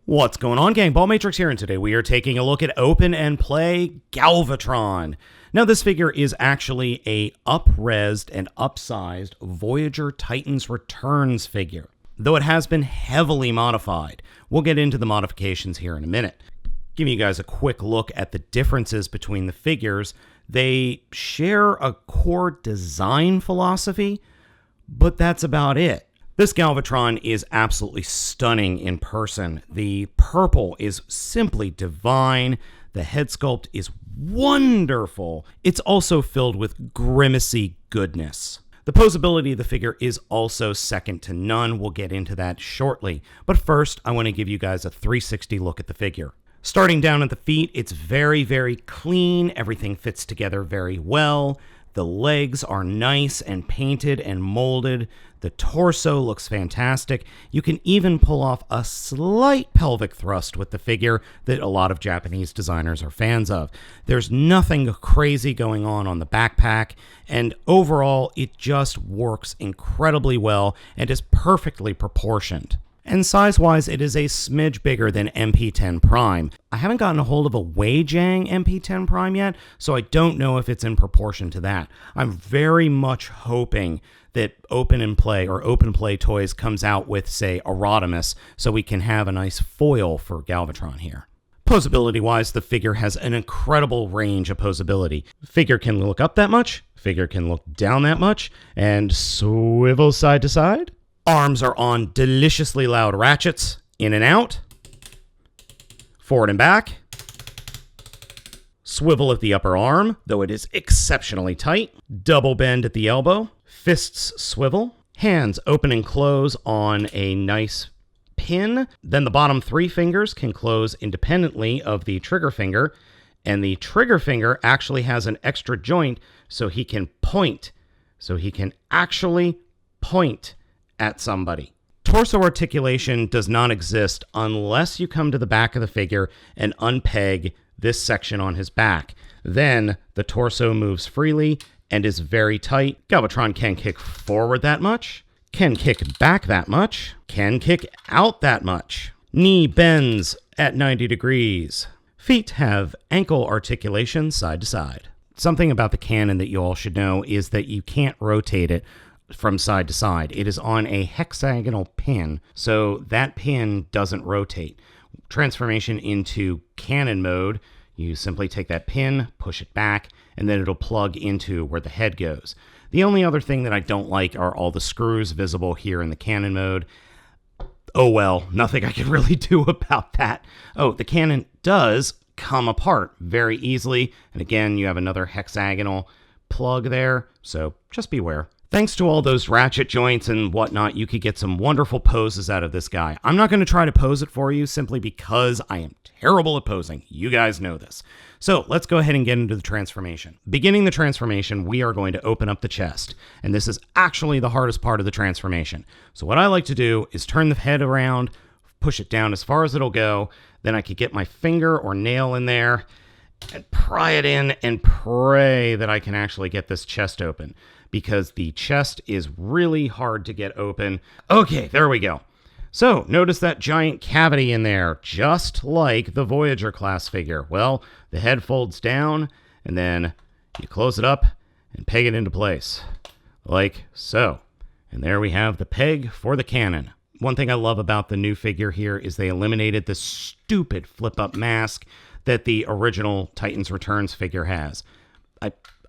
What's going on, gang? Baltmatrix here, and today we are taking a look at Open and Play Galvatron. Now, this figure is actually a up-resed and upsized Voyager Titans Returns figure, though it has been heavily modified. We'll get into the modifications here in a minute. Giving you guys a quick look at the differences between the figures. They share a core design philosophy, but that's about it. This Galvatron is absolutely stunning in person. The purple is simply divine. The head sculpt is wonderful. It's also filled with grimacy goodness. The posability of the figure is also second to none. We'll get into that shortly. But first, I want to give you guys a 360 look at the figure. Starting down at the feet, it's very, very clean. Everything fits together very well. The legs are nice and painted and molded. The torso looks fantastic. You can even pull off a slight pelvic thrust with the figure that a lot of Japanese designers are fans of. There's nothing crazy going on the backpack, and overall, it just works incredibly well and is perfectly proportioned. And size-wise, it is a smidge bigger than MP10 Prime. I haven't gotten a hold of a Weijang MP10 Prime yet, so I don't know if it's in proportion to that. I'm very much hoping that Open Play Toys comes out with, say, a Rodimus, so we can have a nice foil for Galvatron here. Posability-wise, the figure has an incredible range of posability. Figure can look up that much, figure can look down that much, and swivel side to side. Arms are on deliciously loud ratchets, in and out, forward and back, swivel at the upper arm, though it is exceptionally tight, double bend at the elbow, fists swivel, hands open and close on a nice pin, then the bottom three fingers can close independently of the trigger finger, and the trigger finger actually has an extra joint so he can point, so he can actually point at somebody. Torso articulation does not exist unless you come to the back of the figure and unpeg this section on his back. Then the torso moves freely and is very tight. Galvatron can kick forward that much, can kick back that much, can kick out that much. Knee bends at 90 degrees. Feet have ankle articulation side to side. Something about the cannon that you all should know is that you can't rotate it from side to side. It is on a hexagonal pin, so that pin doesn't rotate. Transformation into cannon mode, you simply take that pin, push it back, and then it'll plug into where the head goes. The only other thing that I don't like are all the screws visible here in the cannon mode. Oh well, nothing I can really do about that. Oh, the cannon does come apart very easily, and again, you have another hexagonal plug there, so just beware. Thanks to all those ratchet joints and whatnot, you could get some wonderful poses out of this guy. I'm not going to try to pose it for you simply because I am terrible at posing. You guys know this. So let's go ahead and get into the transformation. Beginning the transformation, we are going to open up the chest. And this is actually the hardest part of the transformation. So what I like to do is turn the head around, push it down as far as it'll go. Then I could get my finger or nail in there and pry it in and pray that I can actually get this chest open, because the chest is really hard to get open. Okay, there we go. So notice that giant cavity in there, just like the Voyager class figure. Well, the head folds down, and then you close it up and peg it into place, like so. And there we have the peg for the cannon. One thing I love about the new figure here is they eliminated the stupid flip-up mask that the original Titans Returns figure has.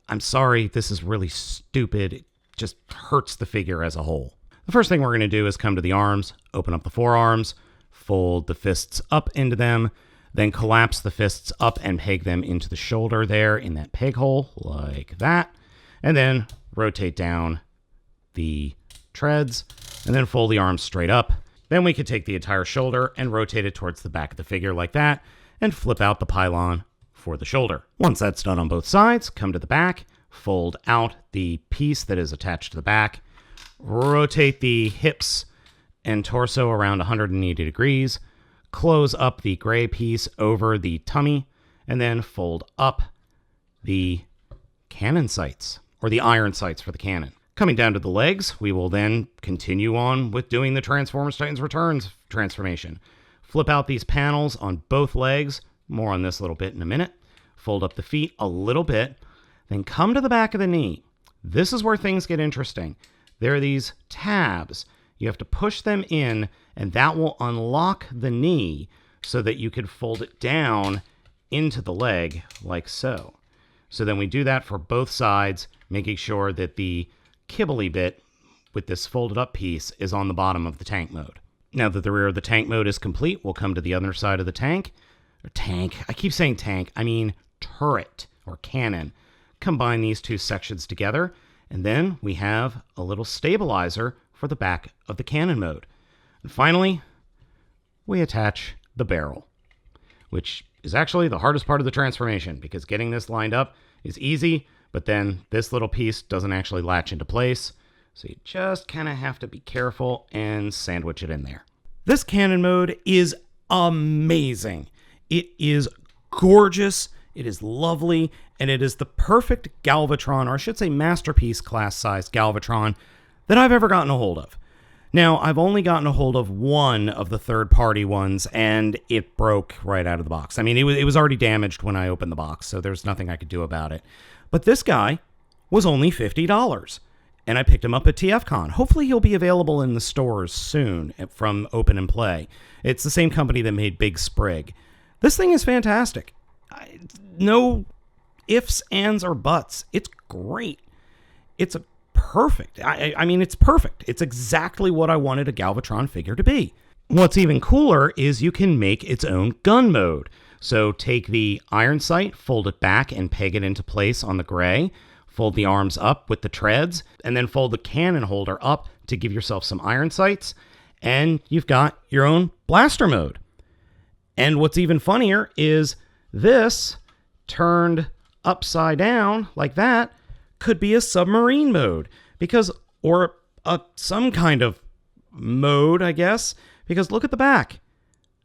I'm sorry, this is really stupid. It just hurts the figure as a whole. The first thing we're going to do is come to the arms, open up the forearms, fold the fists up into them, then collapse the fists up and peg them into the shoulder there in that peg hole, like that, and then rotate down the treads, and then fold the arms straight up. Then we could take the entire shoulder and rotate it towards the back of the figure like that, and flip out the pylon for the shoulder. Once that's done on both sides, come to the back, fold out the piece that is attached to the back, rotate the hips and torso around 180 degrees, close up the gray piece over the tummy, and then fold up the cannon sights, or the iron sights for the cannon. Coming down to the legs, we will then continue on with doing the Transformers Titans Returns transformation. Flip out these panels on both legs. More on this a little bit in a minute. Fold up the feet a little bit. Then come to the back of the knee. This is where things get interesting. There are these tabs. You have to push them in, and that will unlock the knee so that you can fold it down into the leg like so. So then we do that for both sides, making sure that the kibbly bit with this folded up piece is on the bottom of the tank mode. Now that the rear of the tank mode is complete, we'll come to the other side of the tank. Or tank. I keep saying tank. I mean turret or cannon. Combine these two sections together, and then we have a little stabilizer for the back of the cannon mode. And finally, we attach the barrel, which is actually the hardest part of the transformation, because getting this lined up is easy, but then this little piece doesn't actually latch into place. So you just kind of have to be careful and sandwich it in there. This cannon mode is amazing. It is gorgeous. It is lovely. And it is the perfect Galvatron, or I should say masterpiece class size Galvatron, that I've ever gotten a hold of. Now, I've only gotten a hold of one of the third-party ones, and it broke right out of the box. I mean, it was already damaged when I opened the box, so there's nothing I could do about it. But this guy was only $50, and I picked him up at TFCon. Hopefully he'll be available in the stores soon from Open and Play. It's the same company that made Big Sprig. This thing is fantastic. No ifs, ands, or buts. It's great. It's perfect. I mean, it's perfect. It's exactly what I wanted a Galvatron figure to be. What's even cooler is you can make its own gun mode. So take the iron sight, fold it back, and peg it into place on the gray. Fold the arms up with the treads, and then fold the cannon holder up to give yourself some iron sights, and you've got your own blaster mode. And what's even funnier is this turned upside down like that could be a submarine mode, or some kind of mode, I guess, because look at the back.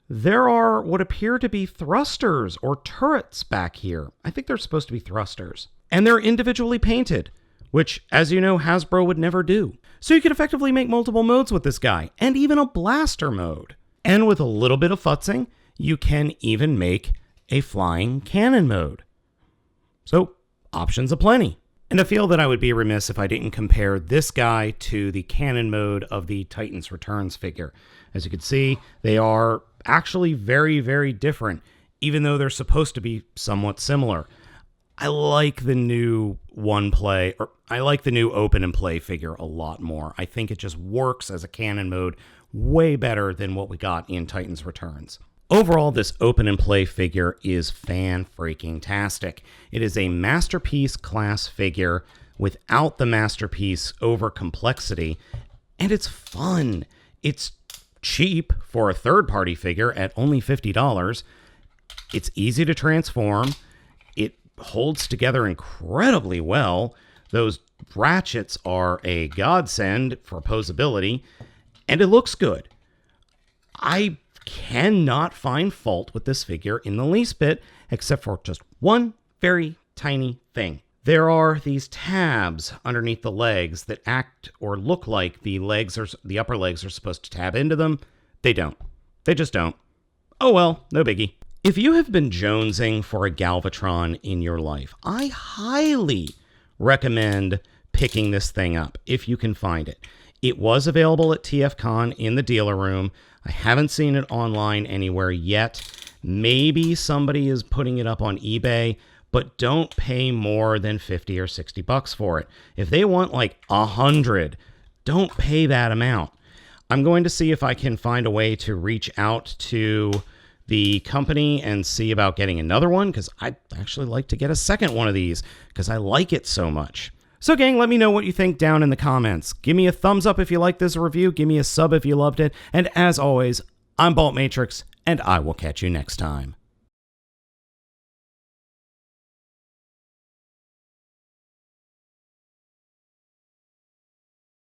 There are what appear to be thrusters or turrets back here. I think they're supposed to be thrusters. And they're individually painted, which, as you know, Hasbro would never do. So you could effectively make multiple modes with this guy, and even a blaster mode. And with a little bit of futzing, you can even make a flying cannon mode. So, options aplenty. And I feel that I would be remiss if I didn't compare this guy to the cannon mode of the Titans Returns figure. As you can see, they are actually very, very different, even though they're supposed to be somewhat similar. I like the new I like the new Open and Play figure a lot more. I think it just works as a cannon mode way better than what we got in Titans Returns. Overall, this Open and Play figure is fan-freaking-tastic. It is a masterpiece class figure without the masterpiece over complexity, and it's fun. It's cheap for a third-party figure at only $50. It's easy to transform. It holds together incredibly well. Those ratchets are a godsend for poseability, and it looks good. I cannot find fault with this figure in the least bit, except for just one very tiny thing. There are these tabs underneath the legs that act or look like the upper legs are supposed to tab into them. They don't. They just don't. Oh well, no biggie. If you have been jonesing for a Galvatron in your life, I highly recommend picking this thing up if you can find it. It was available at TFCon in the dealer room. I haven't seen it online anywhere yet. Maybe somebody is putting it up on eBay, but don't pay more than $50 or $60 for it. If they want like $100, don't pay that amount. I'm going to see if I can find a way to reach out to the company and see about getting another one, because I'd actually like to get a second one of these because I like it so much. So gang, let me know what you think down in the comments. Give me a thumbs up if you like this review. Give me a sub if you loved it. And as always, I'm Baltmatrix, and I will catch you next time.